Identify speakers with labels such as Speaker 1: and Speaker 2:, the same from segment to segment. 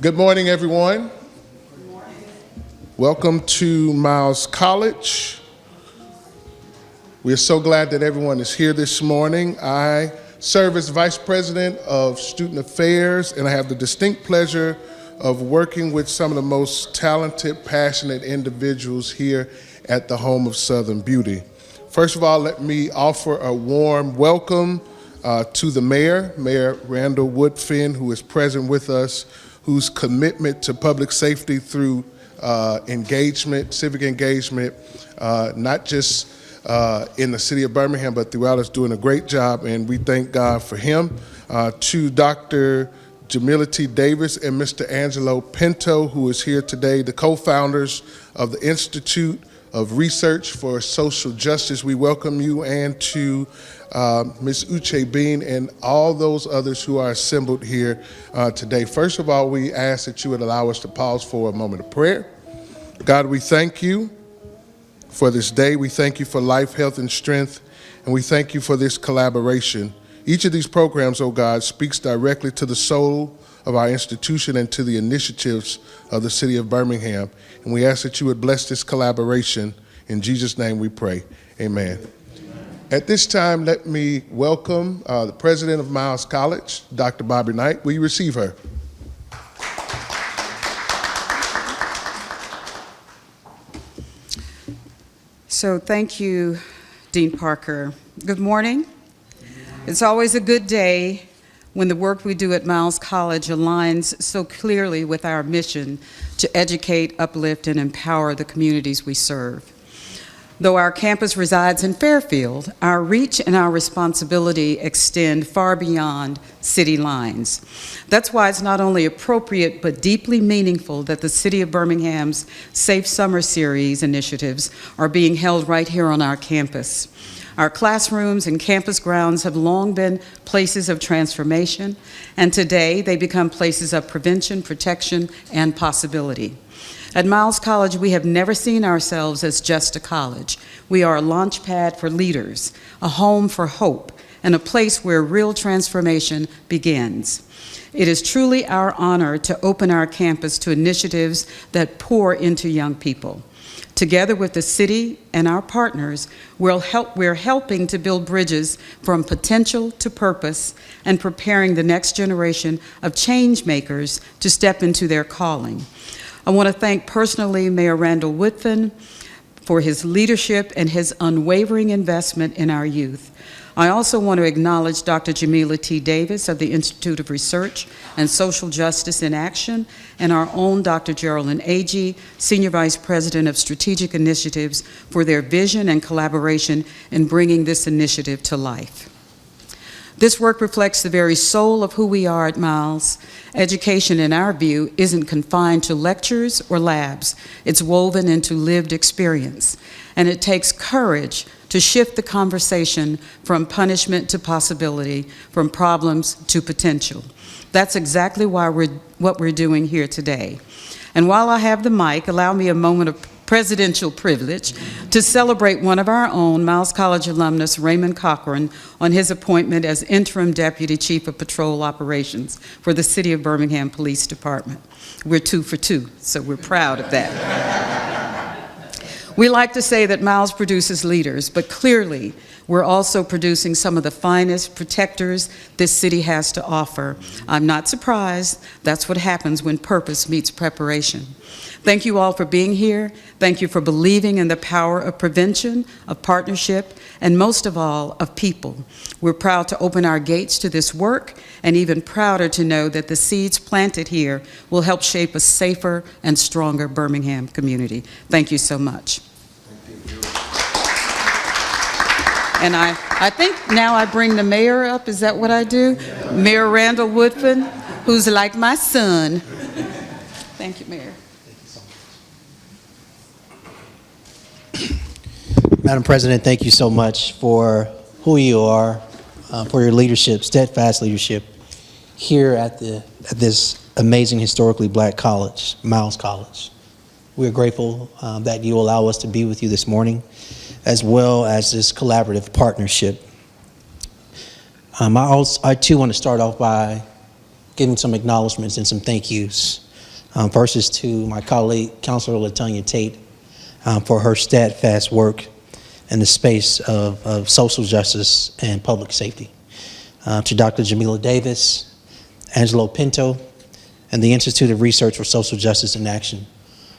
Speaker 1: Good morning, everyone. Good morning. Welcome to Miles College. We are so glad that everyone is here this morning. I serve as Vice President of Student Affairs, and I have the distinct pleasure of working with some of the most talented, passionate individuals here at the home of Southern Beauty. First of all, let me offer a warm welcome to the Mayor Randall Woodfin, who is present with us, whose commitment to public safety through engagement, civic engagement, not just in the City of Birmingham, but throughout, is doing a great job, and we thank God for him. To Dr. Jamila T. Davis and Mr. Angelo Pinto, who is here today, the co-founders of the Institute of Research for Social Justice, we welcome you, and to Ms. Uche Bean and all those others who are assembled here today. First of all, we ask that you would allow us to pause for a moment of prayer. God, we thank you for this day. We thank you for life, health, and strength, and we thank you for this collaboration. Each of these programs, oh God, speaks directly to the soul of our institution and to the initiatives of the City of Birmingham. And we ask that you would bless this collaboration. In Jesus' name we pray. Amen. At this time, let me welcome the president of Miles College, Dr. Bobby Knight. Will you receive her?
Speaker 2: So thank you, Dean Parker. Good morning. It's always a good day when the work we do at Miles College aligns so clearly with our mission to educate, uplift, and empower the communities we serve. Though our campus resides in Fairfield, our reach and our responsibility extend far beyond city lines. That's why it's not only appropriate but deeply meaningful that the City of Birmingham's Safe Summer Series initiatives are being held right here on our campus. Our classrooms and campus grounds have long been places of transformation, and today they become places of prevention, protection, and possibility. At Miles College, we have never seen ourselves as just a college. We are a launch pad for leaders, a home for hope, and a place where real transformation begins. It is truly our honor to open our campus to initiatives that pour into young people. Together with the city and our partners, we're helping to build bridges from potential to purpose and preparing the next generation of change makers to step into their calling. I want to thank personally Mayor Randall Woodfin for his leadership and his unwavering investment in our youth. I also want to acknowledge Dr. Jamila T. Davis of the Institute of Research and Social Justice in Action, and our own Dr. Geraldine Agee, Senior Vice President of Strategic Initiatives, for their vision and collaboration in bringing this initiative to life. This work reflects the very soul of who we are at Miles. Education, in our view, isn't confined to lectures or labs. It's woven into lived experience. And it takes courage to shift the conversation from punishment to possibility, from problems to potential. That's exactly why what we're doing here today. And while I have the mic, allow me a moment of presidential privilege to celebrate one of our own, Miles College alumnus Raymond Cochran, on his appointment as Interim Deputy Chief of Patrol Operations for the City of Birmingham Police Department. We're 2 for 2, so we're proud of that. We like to say that Miles produces leaders, but clearly we're also producing some of the finest protectors this city has to offer. I'm not surprised. That's what happens when purpose meets preparation. Thank you all for being here. Thank you for believing in the power of prevention, of partnership, and most of all, of people. We're proud to open our gates to this work, and even prouder to know that the seeds planted here will help shape a safer and stronger Birmingham community. Thank you so much. And I think now I bring the mayor up. Is that what I do? Mayor Randall Woodfin, who's like my son. Thank you, Mayor.
Speaker 3: Madam President, thank you so much for who you are, for your leadership, steadfast leadership here at this amazing historically black college, Miles College. We're grateful that you allow us to be with you this morning, as well as this collaborative partnership. I too want to start off by giving some acknowledgments and some thank yous First is to my colleague, Councilor LaTonya Tate, for her steadfast work in the space of social justice and public safety. To Dr. Jamila Davis, Angelo Pinto, and the Institute of Research for Social Justice in Action.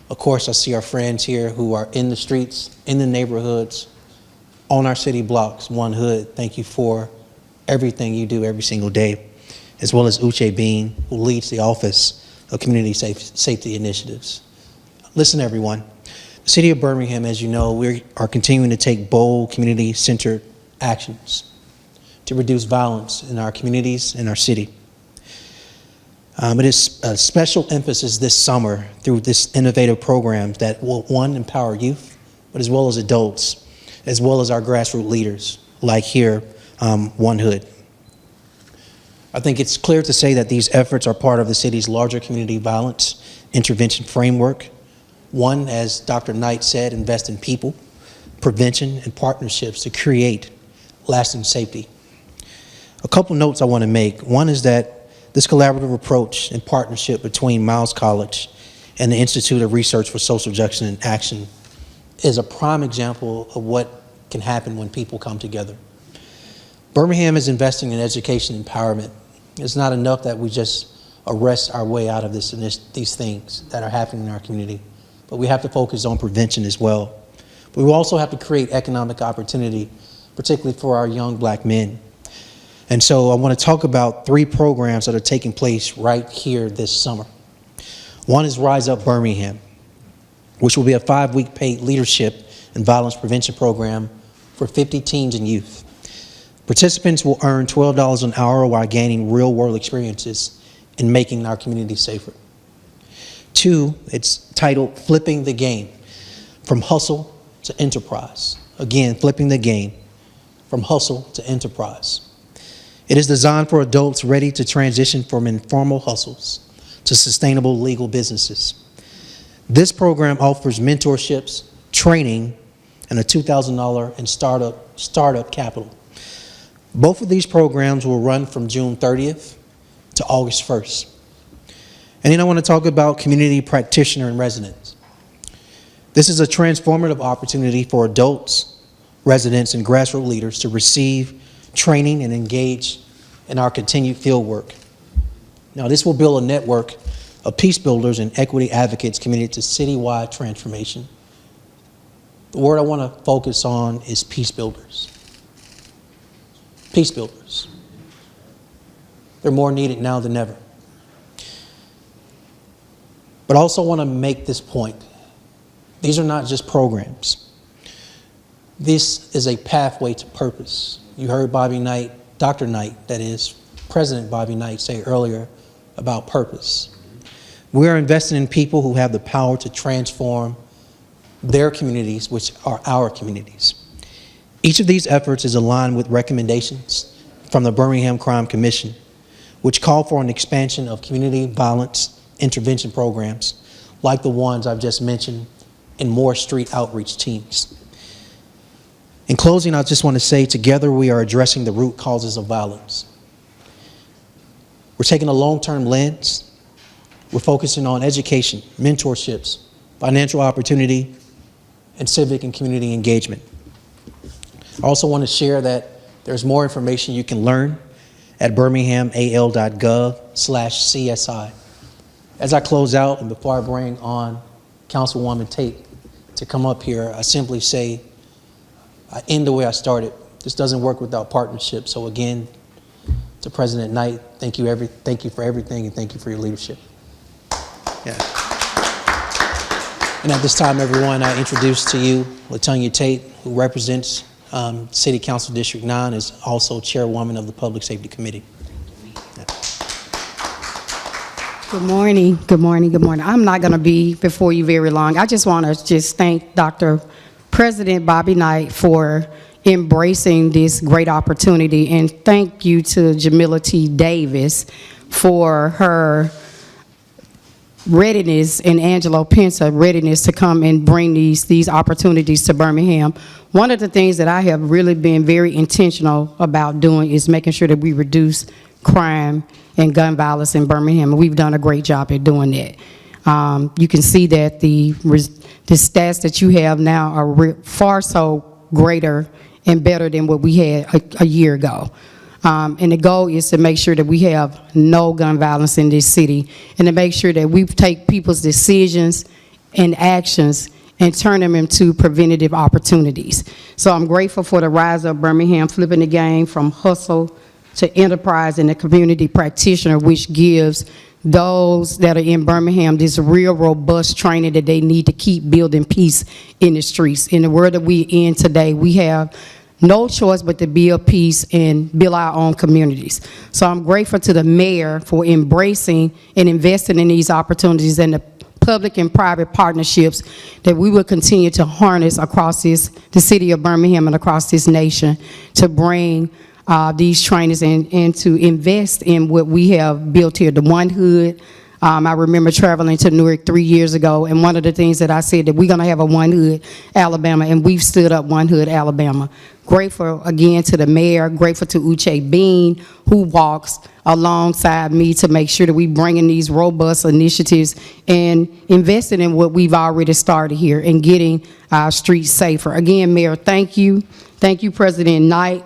Speaker 3: Of course, I see our friends here who are in the streets, in the neighborhoods, on our city blocks, One Hood. Thank you for everything you do every single day, as well as Uche Bean, who leads the Office of Community Safety Initiatives. Listen, everyone. The City of Birmingham, as you know, we are continuing to take bold, community-centered actions to reduce violence in our communities and our city. It is a special emphasis this summer through this innovative program that will, one, empower youth, but as well as adults, as well as our grassroots leaders, like here, One Hood. I think it's clear to say that these efforts are part of the city's larger community violence intervention framework. One, as Dr. Knight said, invest in people, prevention, and partnerships to create lasting safety. A couple notes I want to make. One is that this collaborative approach and partnership between Miles College and the Institute of Research for Social Justice and Action is a prime example of what can happen when people come together. Birmingham is investing in education and empowerment. It's not enough that we just arrest our way out of these things that are happening in our community, but we have to focus on prevention as well. But we also have to create economic opportunity, particularly for our young black men. And so I want to talk about 3 programs that are taking place right here this summer. One is Rise Up Birmingham, which will be a 5-week paid leadership and violence prevention program for 50 teens and youth. Participants will earn $12 an hour while gaining real-world experiences in making our community safer. 2, it's titled Flipping the Game, From Hustle to Enterprise. Again, flipping the game, from hustle to enterprise. It is designed for adults ready to transition from informal hustles to sustainable legal businesses. This program offers mentorships, training, and a $2,000 in startup capital. Both of these programs will run from June 30th to August 1st. And then I want to talk about community practitioner and residents. This is a transformative opportunity for adults, residents, and grassroots leaders to receive training and engage in our continued field work. Now, this will build a network of peace builders and equity advocates committed to citywide transformation. The word I want to focus on is peace builders. Peace builders. They're more needed now than ever. But I also want to make this point. These are not just programs. This is a pathway to purpose. You heard Bobby Knight, Dr. Knight, that is, President Bobby Knight say earlier about purpose. We are investing in people who have the power to transform their communities, which are our communities. Each of these efforts is aligned with recommendations from the Birmingham Crime Commission, which call for an expansion of community violence intervention programs like the ones I've just mentioned and more street outreach teams. In closing, I just want to say together we are addressing the root causes of violence. We're taking a long-term lens. We're focusing on education, mentorships, financial opportunity, and civic and community engagement. I also want to share that there's more information you can learn at birminghamal.gov/CSI. As I close out and before I bring on Councilwoman Tate to come up here, I simply say, I end the way I started. This doesn't work without partnership. So again, to President Knight, thank you for everything, and thank you for your leadership. Yeah. And at this time, everyone, I introduce to you LaTonya Tate, who represents City Council District 9, is also chairwoman of the Public Safety Committee. Yeah.
Speaker 4: Good morning, good morning, good morning. I'm not going to be before you very long. I just want to thank Dr. President Bobby Knight for embracing this great opportunity, and thank you to Jamila T. Davis for her readiness and Angelo Pinto readiness to come and bring these opportunities to Birmingham. One of the things that I have really been very intentional about doing is making sure that we reduce crime and gun violence in Birmingham, and we've done a great job at doing that. You can see that the stats that you have now are far so greater and better than what we had a year ago. And the goal is to make sure that we have no gun violence in this city, and to make sure that we take people's decisions and actions and turn them into preventative opportunities. So I'm grateful for the rise of Birmingham, flipping the game from hustle to enterprise and the community practitioner, which gives those that are in Birmingham this real robust training that they need to keep building peace in the streets. In the world that we're in today, we have no choice but to build peace and build our own communities. So I'm grateful to the mayor for embracing and investing in these opportunities and the public and private partnerships that we will continue to harness across the city of Birmingham and across this nation to bring these trainers and to invest in what we have built here, the One Hood. I remember traveling to Newark 3 years ago, and one of the things that I said that we're going to have a One Hood Alabama, and we've stood up One Hood Alabama. Grateful again to the mayor, grateful to Uche Bean, who walks alongside me to make sure that we bring in these robust initiatives and investing in what we've already started here and getting our streets safer. Again, Mayor, thank you. Thank you, President Knight,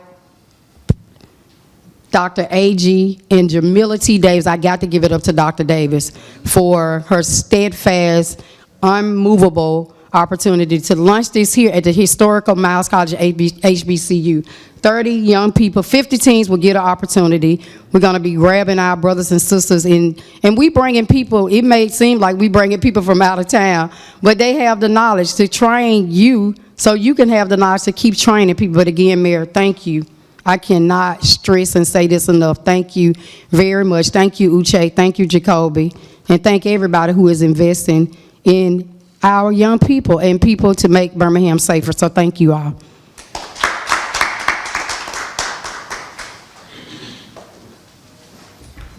Speaker 4: Dr. A.G. and Jamila T. Davis. I got to give it up to Dr. Davis for her steadfast, unmovable opportunity to launch this here at the historical Miles College HBCU. 30 young people, 50 teams will get an opportunity. We're going to be grabbing our brothers and sisters in, and we bringing people. It may seem like we bringing people from out of town, but they have the knowledge to train you so you can have the knowledge to keep training people. But again, Mayor, thank you. I cannot stress and say this enough. Thank you very much. Thank you, Uche. Thank you, Jacoby. And thank everybody who is investing in our young people and people to make Birmingham safer. So thank you all.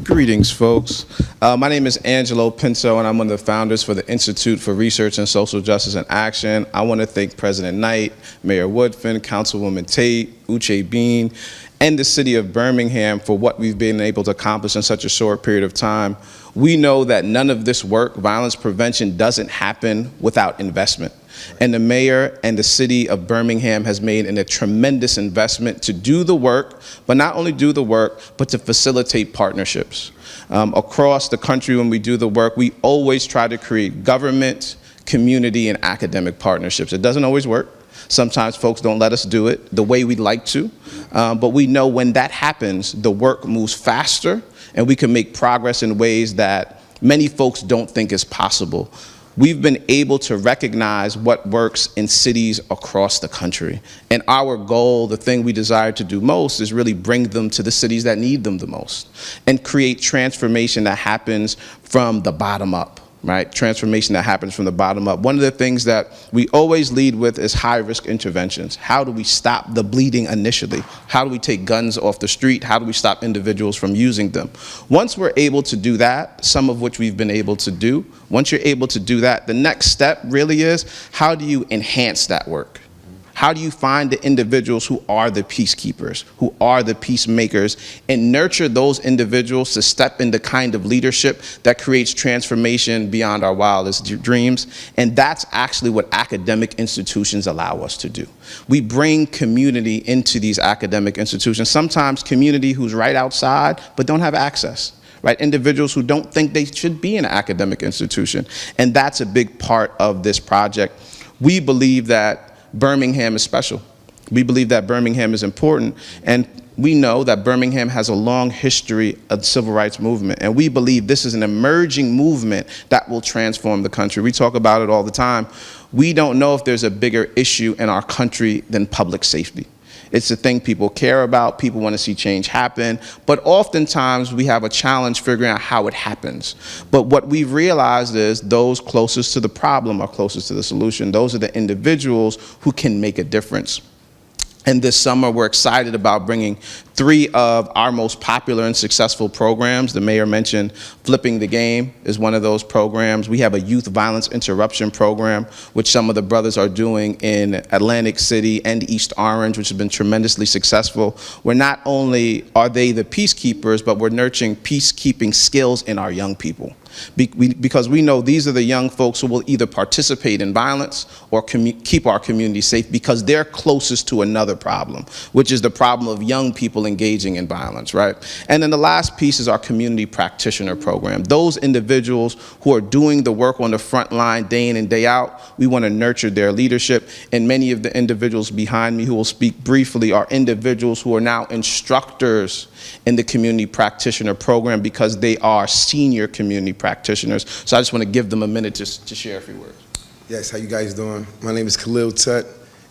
Speaker 5: Greetings, folks. My name is Angelo Pinto, and I'm one of the founders for the Institute for Research and Social Justice and Action. I want to thank President Knight, Mayor Woodfin, Councilwoman Tate, Uche Bean, and the City of Birmingham for what we've been able to accomplish in such a short period of time. We know that none of this work, violence prevention, doesn't happen without investment. And the mayor and the City of Birmingham has made a tremendous investment to do the work, but not only do the work, but to facilitate partnerships. Across the country, when we do the work, we always try to create government, community, and academic partnerships. It doesn't always work. Sometimes folks don't let us do it the way we'd like to, but we know when that happens, the work moves faster, and we can make progress in ways that many folks don't think is possible. We've been able to recognize what works in cities across the country. And our goal, the thing we desire to do most, is really bring them to the cities that need them the most and create transformation that happens from the bottom up. Right? Transformation that happens from the bottom up. One of the things that we always lead with is high-risk interventions. How do we stop the bleeding initially? How do we take guns off the street? How do we stop individuals from using them? Once we're able to do that, some of which we've been able to do, once you're able to do that, the next step really is, how do you enhance that work? How do you find the individuals who are the peacekeepers, who are the peacemakers, and nurture those individuals to step in the kind of leadership that creates transformation beyond our wildest dreams? And that's actually what academic institutions allow us to do. We bring community into these academic institutions, sometimes community who's right outside but don't have access. Right? Individuals who don't think they should be in an academic institution. And that's a big part of this project. We believe that Birmingham is special. We believe that Birmingham is important, and we know that Birmingham has a long history of the civil rights movement, and we believe this is an emerging movement that will transform the country. We talk about it all the time. We don't know if there's a bigger issue in our country than public safety. It's the thing people care about, people want to see change happen, but oftentimes we have a challenge figuring out how it happens. But what we've realized is those closest to the problem are closest to the solution. Those are the individuals who can make a difference. And this summer, we're excited about bringing 3 of our most popular and successful programs. The mayor mentioned Flipping the Game is one of those programs. We have a youth violence interruption program, which some of the brothers are doing in Atlantic City and East Orange, which has been tremendously successful, where not only are they the peacekeepers, but we're nurturing peacekeeping skills in our young people. Because we know these are the young folks who will either participate in violence or keep our community safe, because they're closest to another problem, which is the problem of young people engaging in violence, right? And then the last piece is our community practitioner program. Those individuals who are doing the work on the front line day in and day out, we want to nurture their leadership. And many of the individuals behind me who will speak briefly are individuals who are now instructors in the community practitioner program because they are senior community practitioners. So I just want to give them a minute to share a few words.
Speaker 6: Yes, how you guys doing? My name is Khalil Tut,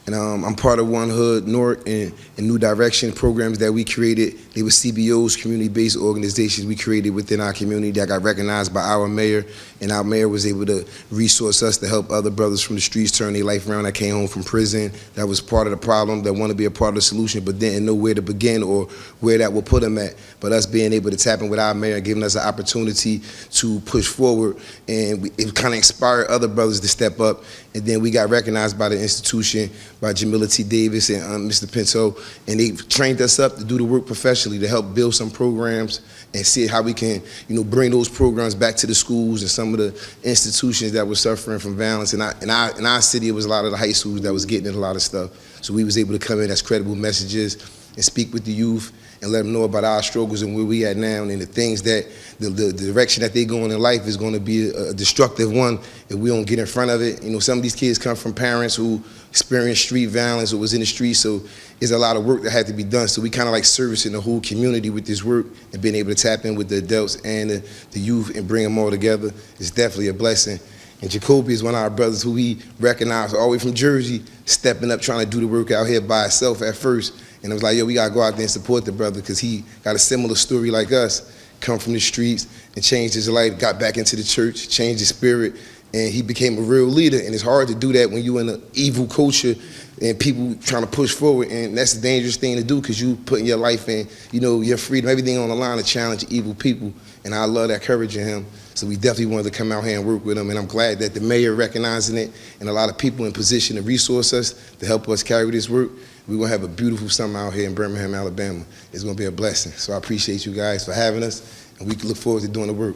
Speaker 6: and I'm part of One Hood North and New Direction programs that we created. They were CBOs, community-based organizations we created within our community that got recognized by our mayor, and our mayor was able to resource us to help other brothers from the streets turn their life around that came home from prison, that was part of the problem, that want to be a part of the solution, but didn't know where to begin or where that will put them at. But us being able to tap in with our mayor, giving us an opportunity to push forward, and it kind of inspired other brothers to step up. And then we got recognized by the institution, by Jamila T. Davis and Mr. Pinto, and they trained us up to do the work professionally, to help build some programs and see how we can, bring those programs back to the schools and some of the institutions that were suffering from violence. In our city, it was a lot of the high schools that was getting in a lot of stuff. So we was able to come in as credible messages and speak with the youth and let them know about our struggles and where we at now, and the things that, the direction that they going in life is going to be a destructive one if we don't get in front of it. Some of these kids come from parents who experienced street violence or was in the streets, so there's a lot of work that had to be done. So we kind of like servicing the whole community with this work and being able to tap in with the adults and the youth and bring them all together is definitely a blessing. And Jacoby is one of our brothers who we recognize all the way from Jersey, stepping up, trying to do the work out here by himself at first. And it was like, yo, we gotta go out there and support the brother, because he got a similar story like us, come from the streets and changed his life, got back into the church, changed his spirit, and he became a real leader. And it's hard to do that when you're in an evil culture and people trying to push forward, and that's a dangerous thing to do, because you putting your life and your freedom, everything on the line to challenge evil people. And I love that courage in him. So we definitely wanted to come out here and work with him, and I'm glad that the mayor recognizing it and a lot of people in position to resource us to help us carry this work. We're going to have a beautiful summer out here in Birmingham, Alabama. It's going to be a blessing. So I appreciate you guys for having us, and we look forward to doing the work.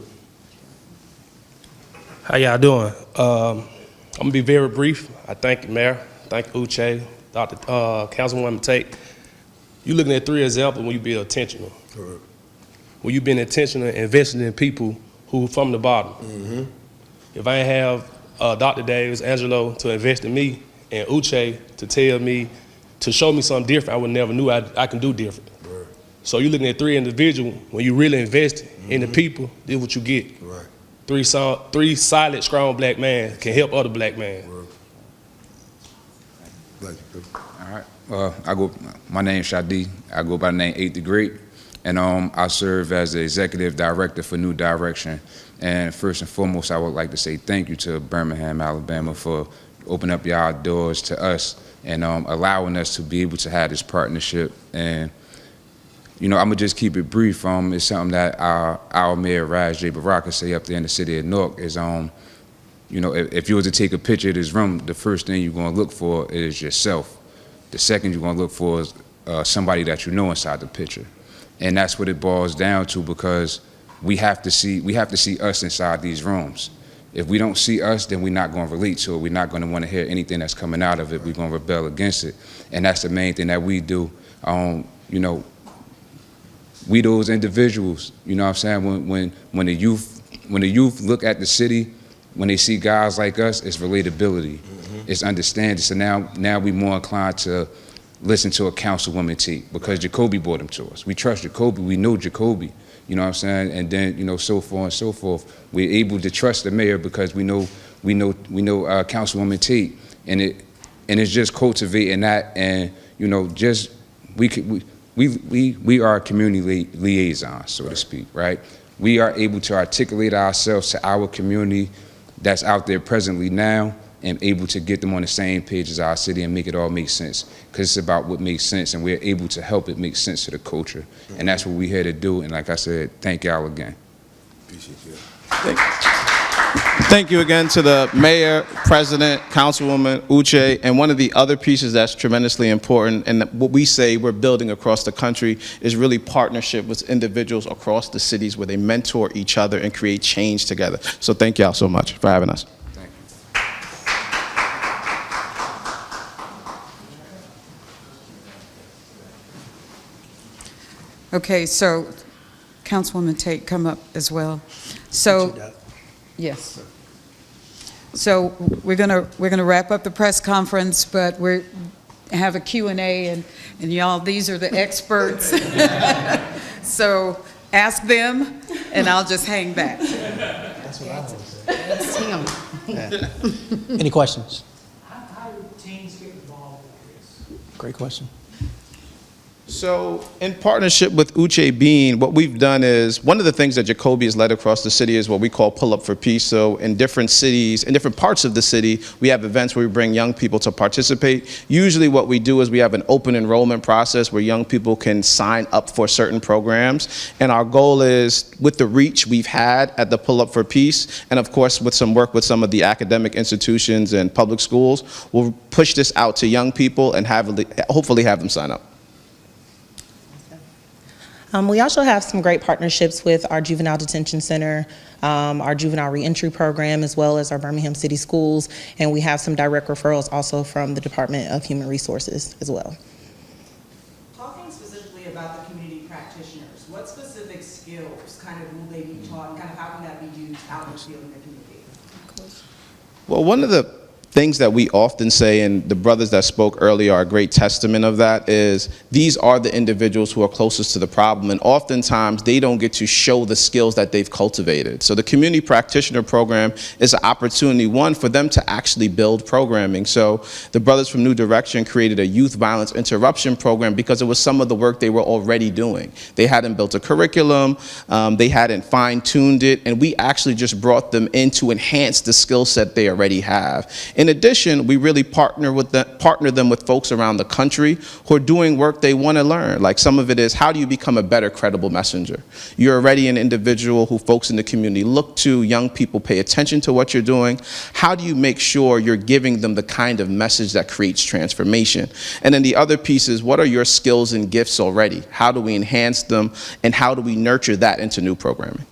Speaker 7: How y'all doing? I'm going to be very brief. I thank the mayor, thank Uche, Dr. Councilwoman Tate. You're looking at 3 examples when you be intentional.
Speaker 6: Correct.
Speaker 7: When you've been intentional investing in people who from the bottom.
Speaker 6: Mm-hmm.
Speaker 7: If I ain't have Dr. Davis, Angelo to invest in me, and Uche to tell me, to show me something different I would never knew I can do different.
Speaker 6: Right.
Speaker 7: So you're looking at 3 individuals, when you really invest in the people, this is what you get.
Speaker 6: Right.
Speaker 7: 3 solid, strong black men can help other black men.
Speaker 6: Right.
Speaker 8: All right. My name's Shadi. I go by the name 8th Degree, and I serve as the executive director for New Direction. And first and foremost, I would like to say thank you to Birmingham, Alabama, for opening up y'all doors to us and allowing us to be able to have this partnership. And I'm gonna just keep it brief. It's something that our mayor Raj J. Baraka say up there in the city of Newark is if you were to take a picture of this room, the first thing you're gonna look for is yourself. The second you're gonna look for is somebody that you know inside the picture. And that's what it boils down to, because we have to see us inside these rooms. If we don't see us, then we're not going to relate to it. We're not going to want to hear anything that's coming out of it. We're going to rebel against it. And that's the main thing that we do. We those individuals, you know what I'm saying? When the youth look at the city, when they see guys like us, it's relatability. Mm-hmm. It's understanding. So now we're more inclined to listen to a Councilwoman Tate, because Jacoby brought him to us. We trust Jacoby. We know Jacoby. You know what I'm saying? And then, so forth and so forth. We're able to trust the mayor because we know Councilwoman Tate, and it's just cultivating that, and we are community liaisons, so to speak, right? We are able to articulate ourselves to our community that's out there presently now, and able to get them on the same page as our city and make it all make sense. Because it's about what makes sense, and we're able to help it make sense to the culture. And that's what we're here to do. And like I said, thank y'all again.
Speaker 6: Appreciate you.
Speaker 5: Thank you again to the mayor, president, councilwoman Uche, and one of the other pieces that's tremendously important, and what we say we're building across the country, is really partnership with individuals across the cities where they mentor each other and create change together. So thank y'all so much for having us.
Speaker 8: Thank you.
Speaker 2: Okay, so Councilwoman Tate, come up as well. So, yes. So we're gonna wrap up the press conference, but we have a Q&A, and y'all, these are the experts. So ask them, and I'll just hang back.
Speaker 3: That's what I want to say.
Speaker 4: It's him.
Speaker 3: Any questions?
Speaker 9: How do teens get involved with this?
Speaker 3: Great question.
Speaker 5: So, in partnership with Uche Bean, what we've done is, one of the things that Jacoby has led across the city is what we call Pull Up for Peace. So, in different cities, in different parts of the city, we have events where we bring young people to participate. Usually what we do is we have an open enrollment process where young people can sign up for certain programs. And our goal is, with the reach we've had at the Pull Up for Peace, and of course with some work with some of the academic institutions and public schools, we'll push this out to young people and hopefully have them sign up.
Speaker 10: We also have some great partnerships with our Juvenile Detention Center, our Juvenile Reentry Program, as well as our Birmingham City Schools, and we have some direct referrals also from the Department of Human Resources as well.
Speaker 11: Talking specifically about the community practitioners, what specific skills kind of will they be taught, and kind of how can that be used out in the field in the community?
Speaker 5: Well, one of the things that we often say, and the brothers that spoke earlier are a great testament of that, is these are the individuals who are closest to the problem, and oftentimes they don't get to show the skills that they've cultivated. So the community practitioner program is an opportunity, one, for them to actually build programming. So the brothers from New Direction created a youth violence interruption program because it was some of the work they were already doing. They hadn't built a curriculum, they hadn't fine-tuned it, and we actually just brought them in to enhance the skill set they already have. In addition, we really partner them with folks around the country who are doing work they want to learn. Like, some of it is, how do you become a better credible messenger? You're already an individual who folks in the community look to, young people pay attention to what you're doing. How do you make sure you're giving them the kind of message that creates transformation? And then the other piece is, what are your skills and gifts already? How do we enhance them, and how do we nurture that into new programming?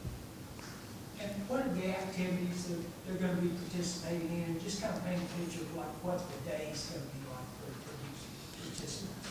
Speaker 9: What are the activities that they're going to be participating in? Just kind of paint a picture of like what the day is going to be like for these participants.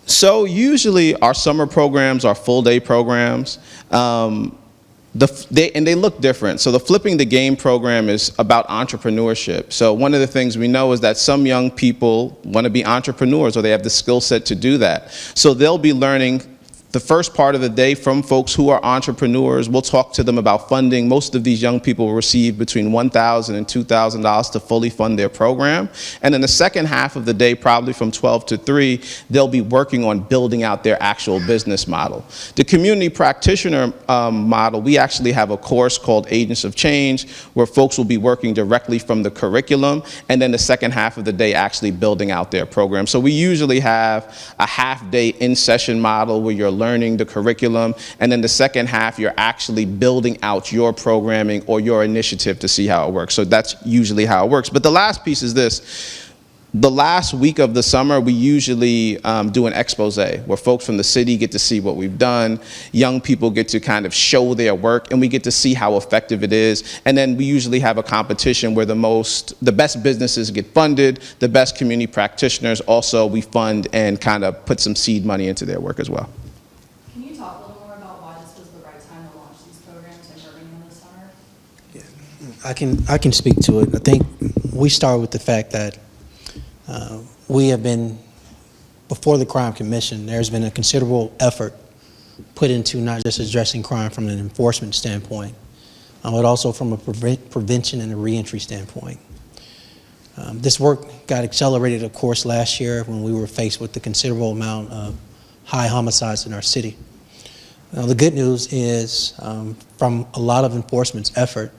Speaker 5: So usually our summer programs are full-day programs. They look different. So the Flipping the Game program is about entrepreneurship. So one of the things we know is that some young people want to be entrepreneurs, or they have the skill set to do that. So they'll be learning the first part of the day from folks who are entrepreneurs. We'll talk to them about funding. Most of these young people will receive between $1,000 and $2,000 to fully fund their program. And in the second half of the day, probably from 12 to 3, they'll be working on building out their actual business model. The community practitioner model, we actually have a course called Agents of Change, where folks will be working directly from the curriculum, and then the second half of the day actually building out their program. So we usually have a half-day in-session model where you're learning the curriculum, and then the second half you're actually building out your programming or your initiative to see how it works. So that's usually how it works. But the last piece is this. The last week of the summer, we usually do an expose where folks from the city get to see what we've done. Young people get to kind of show their work, and we get to see how effective it is. And then we usually have a competition where the best businesses get funded, the best community practitioners also we fund and kind of put some seed money into their work as well.
Speaker 11: Can you talk a little more about why this was the right time to launch these programs in Birmingham this summer?
Speaker 3: I can speak to it. I think we start with the fact that we have been, before the Crime Commission, there's been a considerable effort put into not just addressing crime from an enforcement standpoint, but also from a prevention and a reentry standpoint. This work got accelerated, of course, last year when we were faced with the considerable amount of high homicides in our city. Now, the good news is, from a lot of enforcement's effort,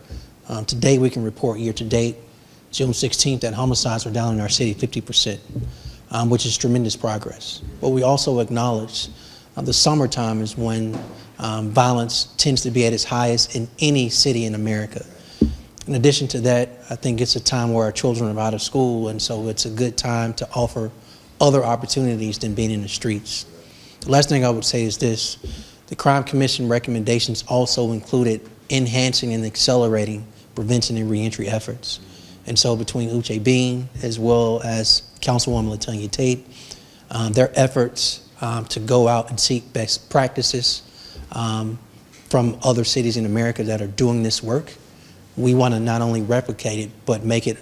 Speaker 3: today we can report year to date June 16th, that homicides are down in our city 50%, which is tremendous progress. But we also acknowledge the summertime is when violence tends to be at its highest in any city in America. In addition to that, I think it's a time where our children are out of school, and so it's a good time to offer other opportunities than being in the streets. The last thing I would say is this: the Crime Commission recommendations also included enhancing and accelerating prevention and reentry efforts. And so between Uche Bean as well as Councilwoman Tate, their efforts to go out and seek best practices from other cities in America that are doing this work, we want to not only replicate it, but make it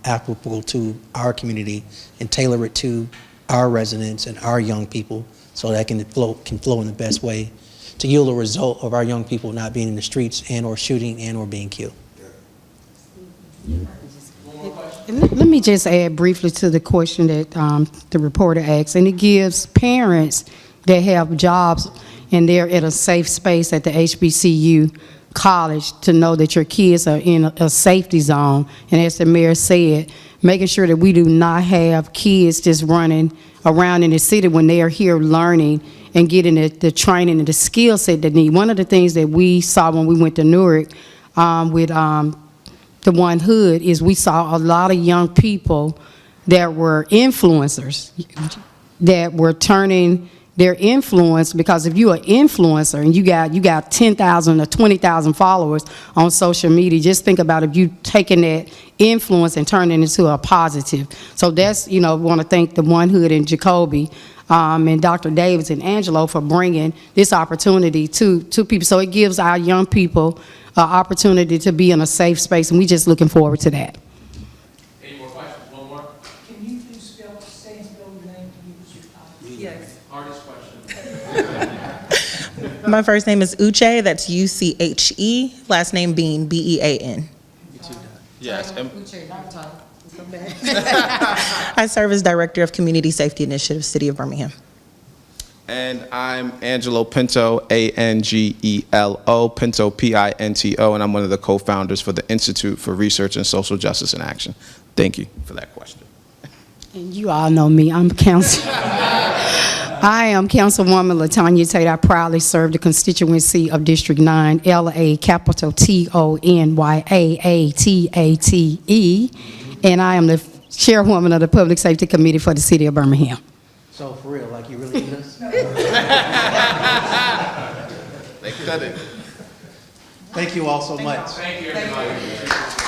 Speaker 3: applicable to our community and tailor it to our residents and our young people so that can flow in the best way to yield a result of our young people not being in the streets and or shooting and or being killed.
Speaker 4: Let me just add briefly to the question that the reporter asked, and it gives parents that have jobs and they're at a safe space at the HBCU college to know that your kids are in a safety zone. And as the mayor said, making sure that we do not have kids just running around in the city when they are here learning and getting the training and the skill set they need. One of the things that we saw when we went to Newark with the One Hood is we saw a lot of young people that were influencers that were turning their influence, because if you're an influencer and you got 10,000 or 20,000 followers on social media, just think about if you taking that influence and turning it into a positive. So that's, want to thank the One Hood and Jacoby and Dr. Davis and Angelo for bringing this opportunity to people. So it gives our young people an opportunity to be in a safe space, and we're just looking forward to that.
Speaker 7: Any more questions? One more?
Speaker 9: Can you please spell your name?
Speaker 11: Yes.
Speaker 7: Hardest question.
Speaker 10: My first name is Uche, that's U-C-H-E, last name Bean, B-E-A-N.
Speaker 5: Yes.
Speaker 10: I serve as Director of Community Safety Initiative, City of Birmingham.
Speaker 5: And I'm Angelo Pinto, A-N-G-E-L-O, Pinto, P-I-N-T-O, and I'm one of the co-founders for the Institute for Research and Social Justice in Action. Thank you for that question.
Speaker 4: And you all know me, I am Councilwoman Tate. I proudly serve the constituency of District 9, L-A, capital T-O-N-Y-A-A-T-A-T-E, and I am the chairwoman of the Public Safety Committee for the City of Birmingham.
Speaker 3: So for real, like you really need us?
Speaker 5: They cut it.
Speaker 3: Thank you all so much.
Speaker 7: Thank you, everybody.